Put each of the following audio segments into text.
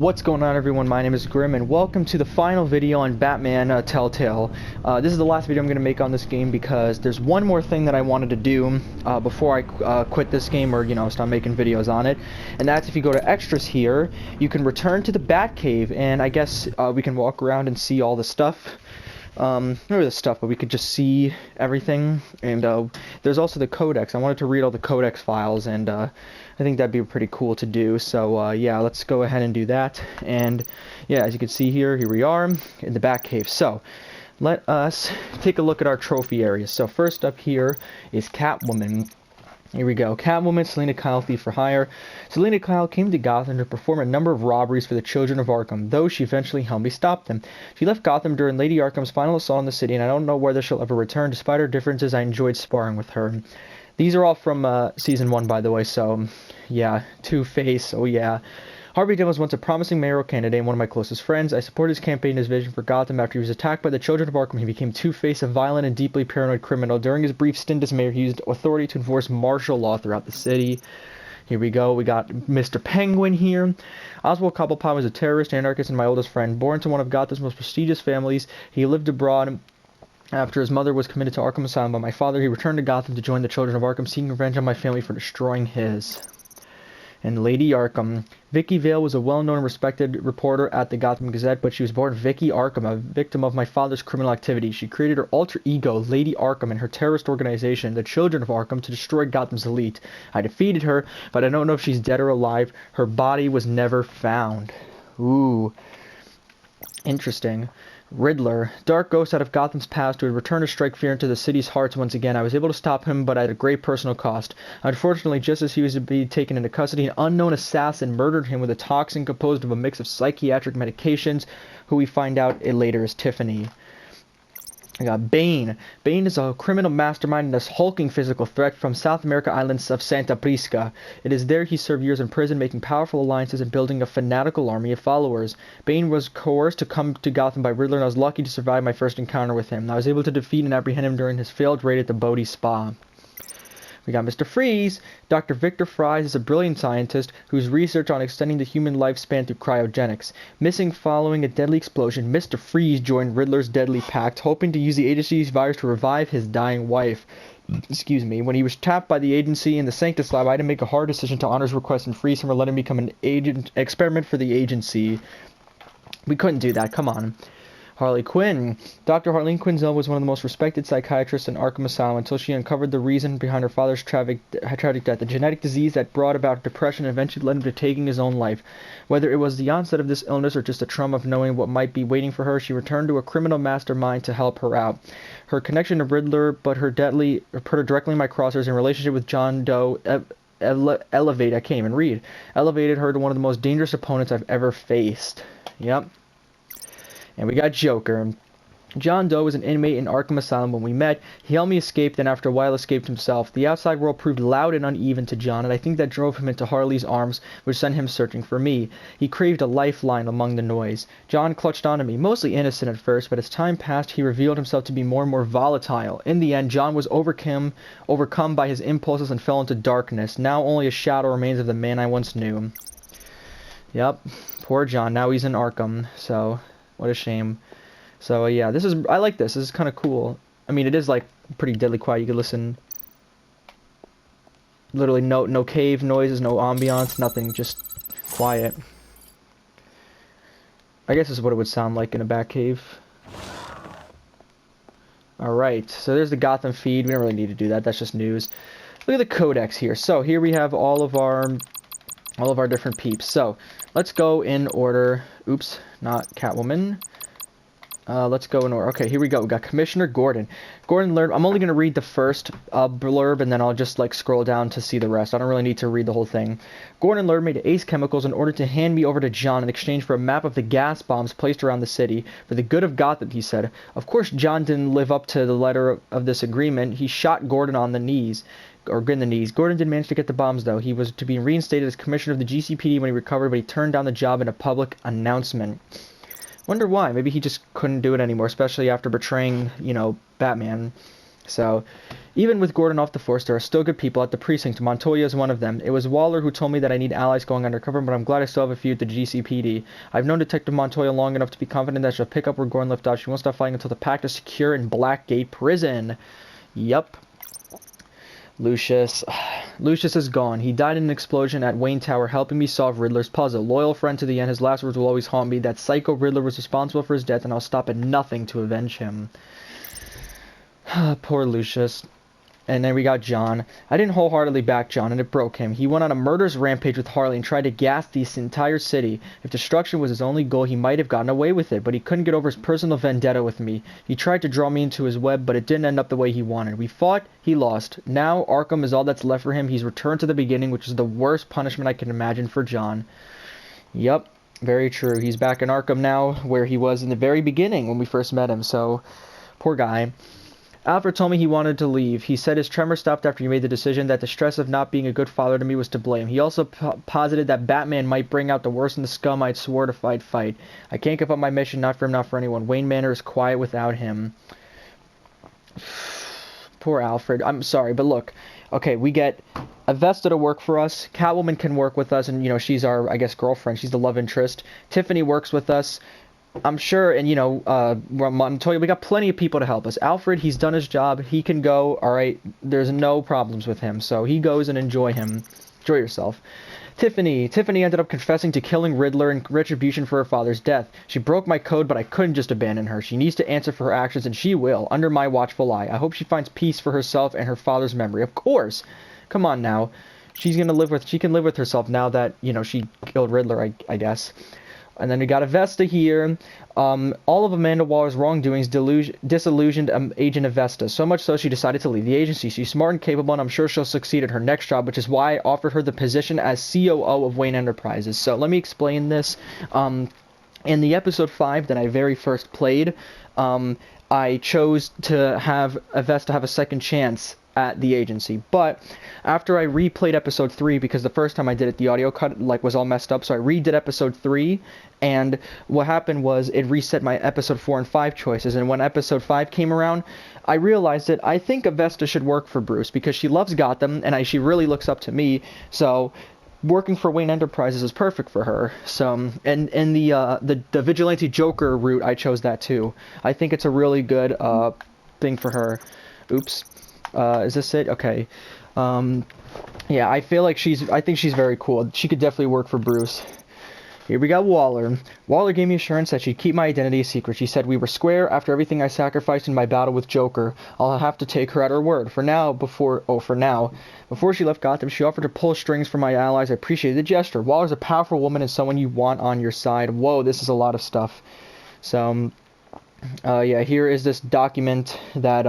What's going on, everyone? My name is Grim and welcome to the final video on Batman Telltale. This is the last video I'm going to make on this game because there's one more thing that I wanted to do before I quit this game, or start making videos on it. And that's, if you go to extras here, you can return to the Batcave, and I guess we can walk around and see all the stuff. Not really the stuff, but we could just see everything. And there's also the Codex. I wanted to read all the Codex files, and I think that'd be pretty cool to do. So yeah, let's go ahead and do that. And yeah, as you can see here we are in the Batcave. So let us take a look at our trophy areas. So first up here is Catwoman. Here we go. Catwoman, Selina Kyle, Thief for Hire. Selina Kyle came to Gotham to perform a number of robberies for the children of Arkham, though she eventually humbly stopped them. She left Gotham during Lady Arkham's final assault on the city, and I don't know whether she'll ever return. Despite her differences, I enjoyed sparring with her. These are all from Season 1, by the way, so yeah. Two-Face, oh yeah. Harvey Dent was once a promising mayoral candidate and one of my closest friends. I supported his campaign and his vision for Gotham. After he was attacked by the children of Arkham, he became Two-Face, a violent and deeply paranoid criminal. During his brief stint as mayor, he used authority to enforce martial law throughout the city. Here we go. We got Mr. Penguin here. Oswald Cobblepot was a terrorist, anarchist, and my oldest friend. Born to one of Gotham's most prestigious families, he lived abroad. After his mother was committed to Arkham Asylum by my father, he returned to Gotham to join the children of Arkham, seeking revenge on my family for destroying his. And Lady Arkham. Vicky Vale was a well-known and respected reporter at the Gotham Gazette, but she was born Vicky Arkham, a victim of my father's criminal activity. She created her alter ego, Lady Arkham, and her terrorist organization, the Children of Arkham, to destroy Gotham's elite. I defeated her, but I don't know if she's dead or alive. Her body was never found. Ooh. Interesting. Riddler, dark ghost out of Gotham's past who had returned to strike fear into the city's hearts once again. I was able to stop him, but at a great personal cost. Unfortunately, just as he was to be taken into custody, an unknown assassin murdered him with a toxin composed of a mix of psychiatric medications, who we find out later is Tiffany. I got Bane. Bane is a criminal mastermind and a hulking physical threat from South America islands of Santa Prisca. It is there he served years in prison, making powerful alliances and building a fanatical army of followers. Bane was coerced to come to Gotham by Riddler, and I was lucky to survive my first encounter with him. I was able to defeat and apprehend him during his failed raid at the Bodhi Spa. We got Mr. Freeze. Dr. Victor Fries is a brilliant scientist whose research on extending the human lifespan through cryogenics. Missing following a deadly explosion, Mr. Freeze joined Riddler's deadly pact, hoping to use the agency's virus to revive his dying wife. Excuse me. When he was tapped by the agency in the Sanctus Lab, I had to make a hard decision to honor his request and freeze him or let him become an experiment for the agency. We couldn't do that. Come on. Harley Quinn. Dr. Harleen Quinzel was one of the most respected psychiatrists in Arkham Asylum until she uncovered the reason behind her father's tragic death, a genetic disease that brought about depression and eventually led him to taking his own life. Whether it was the onset of this illness or just a trauma of knowing what might be waiting for her, she returned to a criminal mastermind to help her out. Her connection to Riddler put her directly in my crosshairs in relationship with John Doe. Elevated her to one of the most dangerous opponents I've ever faced. Yep. And we got Joker. John Doe was an inmate in Arkham Asylum when we met. He helped me escape, then after a while escaped himself. The outside world proved loud and uneven to John, and I think that drove him into Harley's arms, which sent him searching for me. He craved a lifeline among the noise. John clutched onto me, mostly innocent at first, but as time passed, he revealed himself to be more and more volatile. In the end, John was overcome by his impulses and fell into darkness. Now only a shadow remains of the man I once knew. Yep, poor John. Now he's in Arkham, so what a shame. So yeah, I like this. This is kind of cool. I mean, it is like pretty deadly quiet. You can listen. Literally no cave noises, no ambiance, nothing. Just quiet. I guess this is what it would sound like in a Batcave. Alright, so there's the Gotham feed. We don't really need to do that. That's just news. Look at the Codex here. So here we have all of our different peeps. So let's go in order. Oops, not Catwoman. Let's go in order. Okay, here we go. We got Commissioner Gordon. Gordon learned. I'm only going to read the first blurb, and then I'll just scroll down to see the rest. I don't really need to read the whole thing. Gordon lured me to Ace Chemicals in order to hand me over to John in exchange for a map of the gas bombs placed around the city. For the good of Gotham, he said. Of course, John didn't live up to the letter of this agreement. He shot Gordon on the knees. In the knees. Gordon did manage to get the bombs, though. He was to be reinstated as commissioner of the GCPD when he recovered, but he turned down the job in a public announcement. Wonder why. Maybe he just couldn't do it anymore, especially after betraying, Batman. So, even with Gordon off the force, there are still good people at the precinct. Montoya is one of them. It was Waller who told me that I need allies going undercover, but I'm glad I still have a few at the GCPD. I've known Detective Montoya long enough to be confident that she'll pick up where Gordon left off. She won't stop fighting until the pact is secure in Blackgate Prison. Yup. Lucius. Lucius is gone. He died in an explosion at Wayne Tower, helping me solve Riddler's puzzle. Loyal friend to the end, his last words will always haunt me. That psycho Riddler was responsible for his death, and I'll stop at nothing to avenge him. Poor Lucius. And then we got John. I didn't wholeheartedly back John, and it broke him. He went on a murderous rampage with Harley and tried to gas this entire city. If destruction was his only goal, he might have gotten away with it, but he couldn't get over his personal vendetta with me. He tried to draw me into his web, but it didn't end up the way he wanted. We fought, he lost. Now Arkham is all that's left for him. He's returned to the beginning, which is the worst punishment I can imagine for John. Yup, very true. He's back in Arkham now, where he was in the very beginning when we first met him, so poor guy. Alfred told me he wanted to leave. He said his tremor stopped after he made the decision that the stress of not being a good father to me was to blame. He also posited that Batman might bring out the worst in the scum I'd swore to fight. I can't give up my mission, not for him, not for anyone. Wayne Manor is quiet without him. Poor Alfred. I'm sorry, but look. Okay, we get Avesta to work for us. Catwoman can work with us, and, you know, she's our, I guess, girlfriend. She's the love interest. Tiffany works with us. I'm sure, and, you know, Montoya, we got plenty of people to help us. Alfred, he's done his job. He can go, all right. There's no problems with him, so he goes and enjoy yourself. Tiffany ended up confessing to killing Riddler in retribution for her father's death. She broke my code, but I couldn't just abandon her. She needs to answer for her actions, and she will, under my watchful eye. I hope she finds peace for herself and her father's memory. Of course. Come on now. She can live with herself now that, you know, she killed Riddler, I guess. And then we got Avesta here. All of Amanda Waller's wrongdoings disillusioned Agent Avesta, so much so she decided to leave the agency. She's smart and capable, and I'm sure she'll succeed at her next job, which is why I offered her the position as COO of Wayne Enterprises. So let me explain this. In the episode 5 that I very first played, I chose to have Avesta have a second chance at the agency, but after I replayed episode 3, because the first time I did it, the audio cut was all messed up, so I redid episode 3, and what happened was it reset my episode 4 and 5 choices, and when episode 5 came around, I realized that I think Avesta should work for Bruce, because she loves Gotham, and she really looks up to me, so working for Wayne Enterprises is perfect for her. So, and the Vigilante Joker route, I chose that too. I think it's a really good thing for her. Oops. Is this it? Okay. Yeah, I think she's very cool. She could definitely work for Bruce. Here we got Waller. Waller gave me assurance that she'd keep my identity a secret. She said we were square after everything I sacrificed in my battle with Joker. I'll have to take her at her word. Before she left Gotham, she offered to pull strings for my allies. I appreciated the gesture. Waller's a powerful woman and someone you want on your side. Whoa, this is a lot of stuff. So, yeah, here is this document that,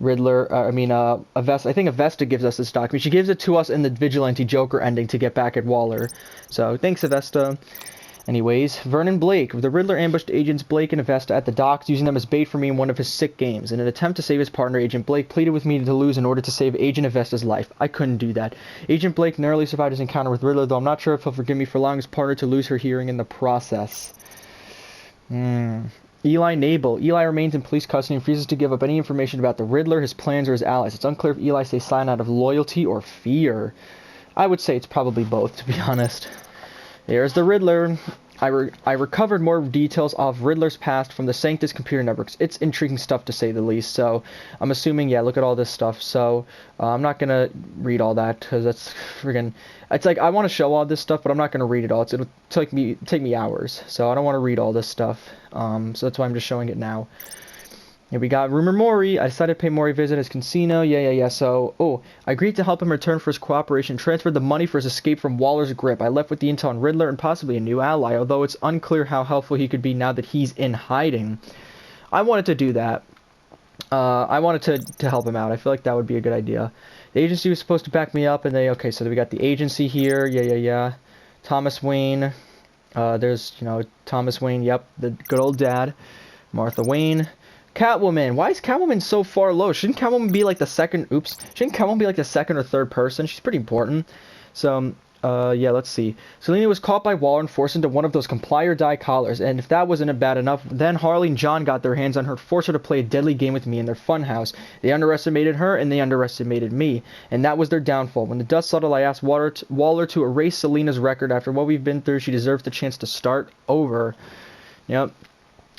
Avesta, I think Avesta gives us this document. She gives it to us in the Vigilante Joker ending to get back at Waller. So, thanks, Avesta. Anyways, Vernon Blake. The Riddler ambushed agents Blake and Avesta at the docks, using them as bait for me in one of his sick games. In an attempt to save his partner, Agent Blake pleaded with me to lose in order to save Agent Avesta's life. I couldn't do that. Agent Blake narrowly survived his encounter with Riddler, though I'm not sure if he'll forgive me for allowing his partner to lose her hearing in the process. Eli Nabel. Eli remains in police custody and refuses to give up any information about the Riddler, his plans, or his allies. It's unclear if Eli stays silent out of loyalty or fear. I would say it's probably both, to be honest. There's the Riddler. I recovered more details of Riddler's past from the Sanctus computer networks. It's intriguing stuff, to say the least. So I'm assuming, yeah, look at all this stuff. So I'm not going to read all that because that's friggin'... It's like I want to show all this stuff, but I'm not going to read it all. It'll take me hours. So I don't want to read all this stuff. So that's why I'm just showing it now. Here we got Rumor Mori. I decided to pay Mori a visit as Casino. Yeah. So, I agreed to help him return for his cooperation, transferred the money for his escape from Waller's grip. I left with the intel on Riddler and possibly a new ally, although it's unclear how helpful he could be now that he's in hiding. I wanted to do that. I wanted to help him out. I feel like that would be a good idea. The agency was supposed to back me up, and okay, so we got the agency here. Yeah. Thomas Wayne. There's, Thomas Wayne, yep, the good old dad. Martha Wayne. Catwoman. Why is Catwoman so far low? Shouldn't Catwoman be like the second or third person? She's pretty important. So, Yeah, let's see. Selena was caught by Waller and forced into one of those comply or die collars, and if that wasn't bad enough, then Harley and John got their hands on her, forced her to play a deadly game with me in their funhouse. They underestimated her, and they underestimated me, and that was their downfall. When the dust settled, I asked Waller to erase Selena's record. After what we've been through, she deserves the chance to start over. Yep.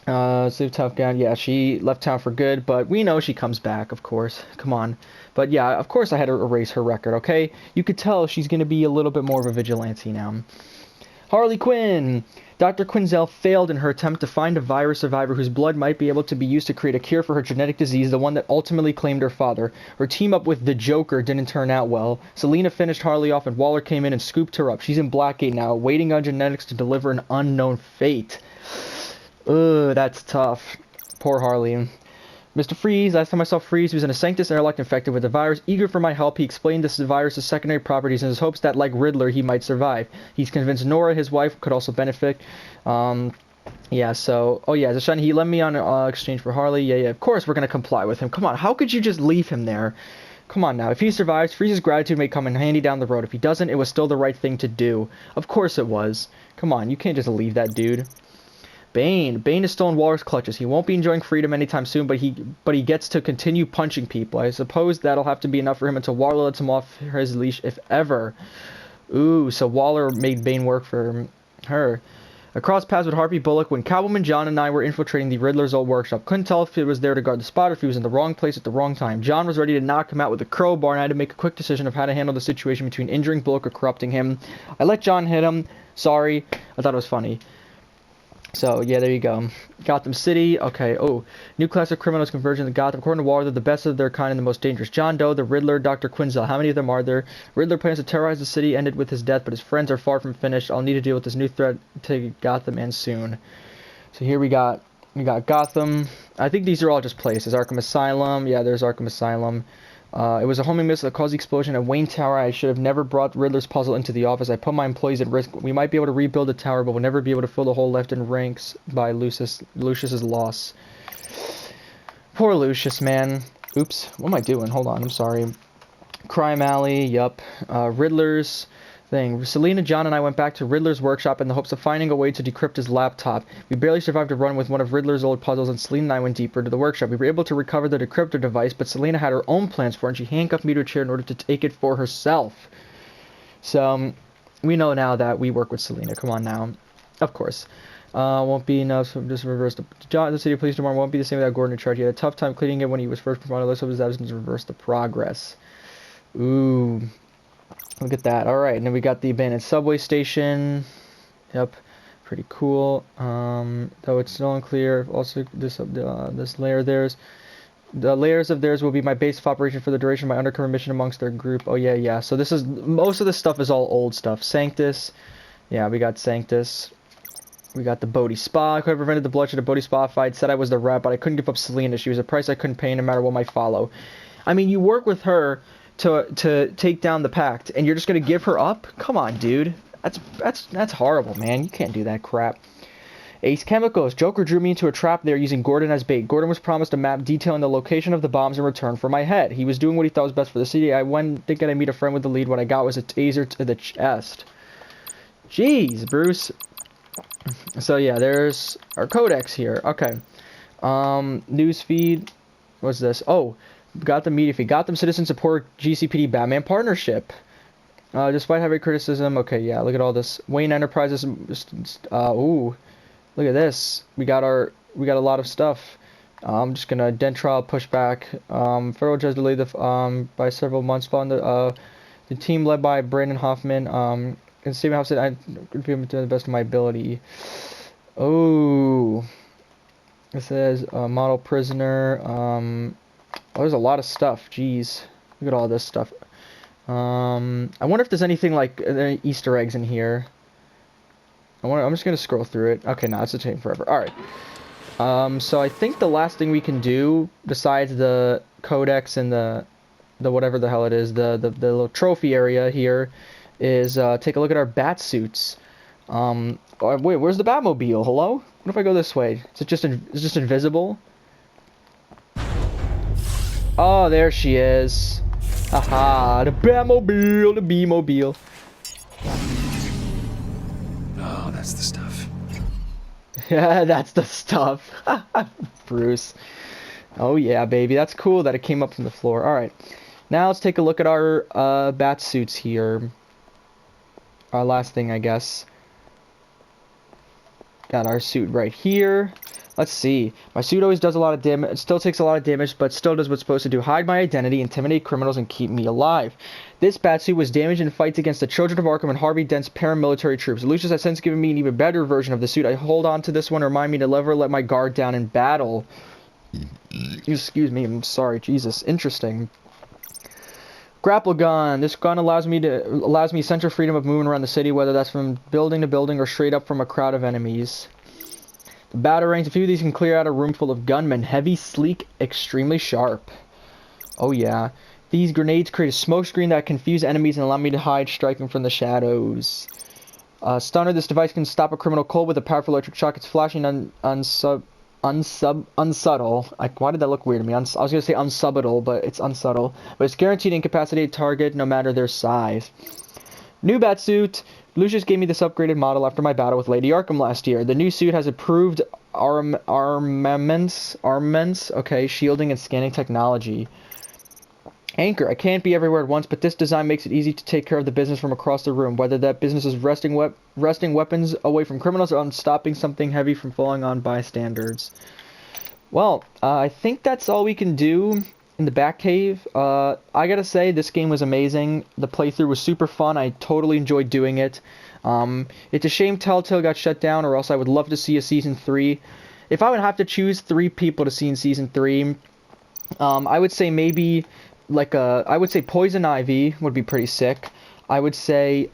Save Tough Gun. Yeah, she left town for good, but we know she comes back, of course. Come on. But yeah, of course I had to erase her record, okay? You could tell she's going to be a little bit more of a vigilante now. Harley Quinn! Dr. Quinzel failed in her attempt to find a virus survivor whose blood might be able to be used to create a cure for her genetic disease, the one that ultimately claimed her father. Her team up with the Joker didn't turn out well. Selena finished Harley off and Waller came in and scooped her up. She's in Blackgate now, waiting on genetics to deliver an unknown fate. Ugh, that's tough. Poor Harley. Mr. Freeze, last time I saw Freeze, he was in a Sanctus airlock infected with the virus. Eager for my help, he explained this virus's secondary properties in his hopes that, like Riddler, he might survive. He's convinced Nora, his wife, could also benefit. Yeah, so... Oh, yeah, he let me on exchange for Harley. Yeah, of course we're going to comply with him. Come on, how could you just leave him there? Come on now, if he survives, Freeze's gratitude may come in handy down the road. If he doesn't, it was still the right thing to do. Of course it was. Come on, you can't just leave that dude. Bane is still in Waller's clutches. He won't be enjoying freedom anytime soon, but he gets to continue punching people. I suppose that'll have to be enough for him until Waller lets him off his leash, if ever. Ooh, so Waller made Bane work for her. Across paths with Harvey Bullock when Catwoman, John, and I were infiltrating the Riddler's old workshop. Couldn't tell if he was there to guard the spot or if he was in the wrong place at the wrong time. John was ready to knock him out with a crowbar, and I had to make a quick decision of how to handle the situation between injuring Bullock or corrupting him. I let John hit him. Sorry. I thought it was funny. So, yeah, there you go. Gotham City. Okay, oh. New class of criminals converging to Gotham. According to Waller, they're the best of their kind and the most dangerous. John Doe, the Riddler, Dr. Quinzel. How many of them are there? Riddler plans to terrorize the city, ended with his death, but his friends are far from finished. I'll need to deal with this new threat to Gotham and soon. So here we got Gotham. I think these are all just places. Arkham Asylum. Yeah, there's Arkham Asylum. It was a homing missile that caused the explosion at Wayne Tower. I should have never brought Riddler's puzzle into the office. I put my employees at risk. We might be able to rebuild the tower, but we'll never be able to fill the hole left in ranks by Lucius's loss. Poor Lucius, man. Oops. What am I doing? Hold on. I'm sorry. Crime Alley. Yup. Riddler's thing. Selena, John, and I went back to Riddler's workshop in the hopes of finding a way to decrypt his laptop. We barely survived a run with one of Riddler's old puzzles, and Selena and I went deeper into the workshop. We were able to recover the decryptor device, but Selena had her own plans for it, and she handcuffed me to a chair in order to take it for herself. So, we know now that we work with Selena. Come on now. Of course. Won't be enough, so just reverse the city police tomorrow won't be the same without Gordon in charge. He had a tough time cleaning it when he was first promoted. Let's hope his absence reverse the progress. Ooh. Look at that. Alright, and then we got the abandoned subway station. Yep, pretty cool. Though it's still unclear. Also, this layer theirs. The layers of theirs will be my base of operation for the duration of my undercover mission amongst their group. Oh, yeah. So this is, most of this stuff is all old stuff. Sanctus. Yeah, we got Sanctus. We got the Bodhi Spa. I could have prevented the bloodshed of Bodhi Spa if I'd said I was the rep, but I couldn't give up Selena. She was a price I couldn't pay no matter what might follow. I mean, you work with her to take down the Pact, and you're just gonna give her up? Come on, dude. That's horrible, man. You can't do that crap. Ace Chemicals. Joker drew me into a trap there using Gordon as bait. Gordon was promised a map detailing the location of the bombs in return for my head. He was doing what he thought was best for the city. I went thinking I'd meet a friend with the lead. What I got was a taser to the chest. Jeez, Bruce. So yeah, there's our Codex here. Okay. Newsfeed. What's this? Oh. Gotham Media Feed. Gotham Citizen Support GCPD Batman Partnership. Despite heavy criticism, okay, yeah, look at all this. Wayne Enterprises, ooh, look at this. We got a lot of stuff. I'm just gonna Dentrial push back. Federal judge delayed by several months. Found the team led by Brandon Hoffman. And Stephen House said I could be to the best of my ability. Oh, it says model prisoner. Oh, there's a lot of stuff. Jeez. Look at all this stuff. I wonder if there's anything like any Easter eggs in here. I'm just going to scroll through it. Okay, no, it's taking forever. Alright. So I think the last thing we can do, besides the Codex and the whatever the hell it is, the little trophy area here, is take a look at our bat suits. Wait, where's the Batmobile? Hello? What if I go this way? Is it just invisible? Oh, there she is. Haha, the Batmobile, the B-mobile. That's the stuff. Yeah, that's the stuff. Bruce. Oh yeah, baby. That's cool that it came up from the floor. Alright. Now let's take a look at our bat suits here. Our last thing, I guess. Got our suit right here. Let's see. My suit always does a lot of damage. It still takes a lot of damage, but still does what's supposed to do. Hide my identity, intimidate criminals, and keep me alive. This batsuit was damaged in fights against the Children of Arkham and Harvey Dent's paramilitary troops. Lucius has since given me an even better version of the suit. I hold on to this one to remind me to never let my guard down in battle. Excuse me. I'm sorry. Jesus. Interesting. Grapple gun. This gun allows me central freedom of movement around the city, whether that's from building to building or straight up from a crowd of enemies. The batarangs. A few of these can clear out a room full of gunmen. Heavy, sleek, extremely sharp. Oh yeah. These grenades create a smoke screen that confuse enemies and allow me to hide, striking from the shadows. Stunner. This device can stop a criminal cold with a powerful electric shock. It's flashing unsubtle. Why did that look weird to me? I was going to say unsubtle, but it's unsubtle. But it's guaranteed to incapacitate target no matter their size. New batsuit. Lucius gave me this upgraded model after my battle with Lady Arkham last year. The new suit has improved armaments, okay, shielding and scanning technology. Anchor. I can't be everywhere at once, but this design makes it easy to take care of the business from across the room, whether that business is wresting weapons away from criminals or stopping something heavy from falling on bystanders. Well, I think that's all we can do in the Batcave. I gotta say, this game was amazing. The playthrough was super fun. I totally enjoyed doing it. It's a shame Telltale got shut down, or else I would love to see a Season 3. If I would have to choose 3 people to see in Season 3, I would say maybe... I would say Poison Ivy would be pretty sick. I would say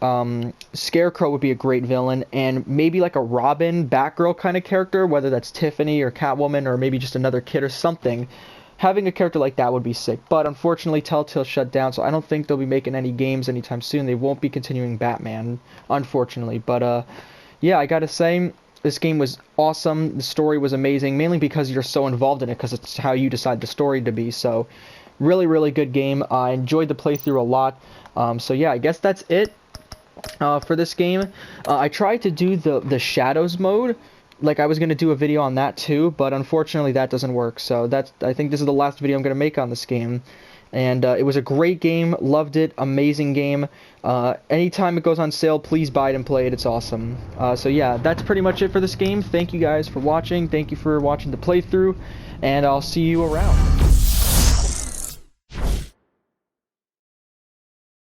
Scarecrow would be a great villain, and maybe like a Robin, Batgirl kind of character, whether that's Tiffany or Catwoman or maybe just another kid or something. Having a character like that would be sick, but unfortunately Telltale shut down, so I don't think they'll be making any games anytime soon. They won't be continuing Batman, unfortunately. But yeah, I gotta say, this game was awesome. The story was amazing, mainly because you're so involved in it, because it's how you decide the story to be. So really, really good game. I enjoyed the playthrough a lot. So yeah, I guess that's it for this game. I tried to do the Shadows mode. Like, I was going to do a video on that too, but unfortunately that doesn't work. So I think this is the last video I'm going to make on this game. And it was a great game. Loved it. Amazing game. Anytime it goes on sale, please buy it and play it. It's awesome. So yeah, that's pretty much it for this game. Thank you guys for watching. Thank you for watching the playthrough. And I'll see you around.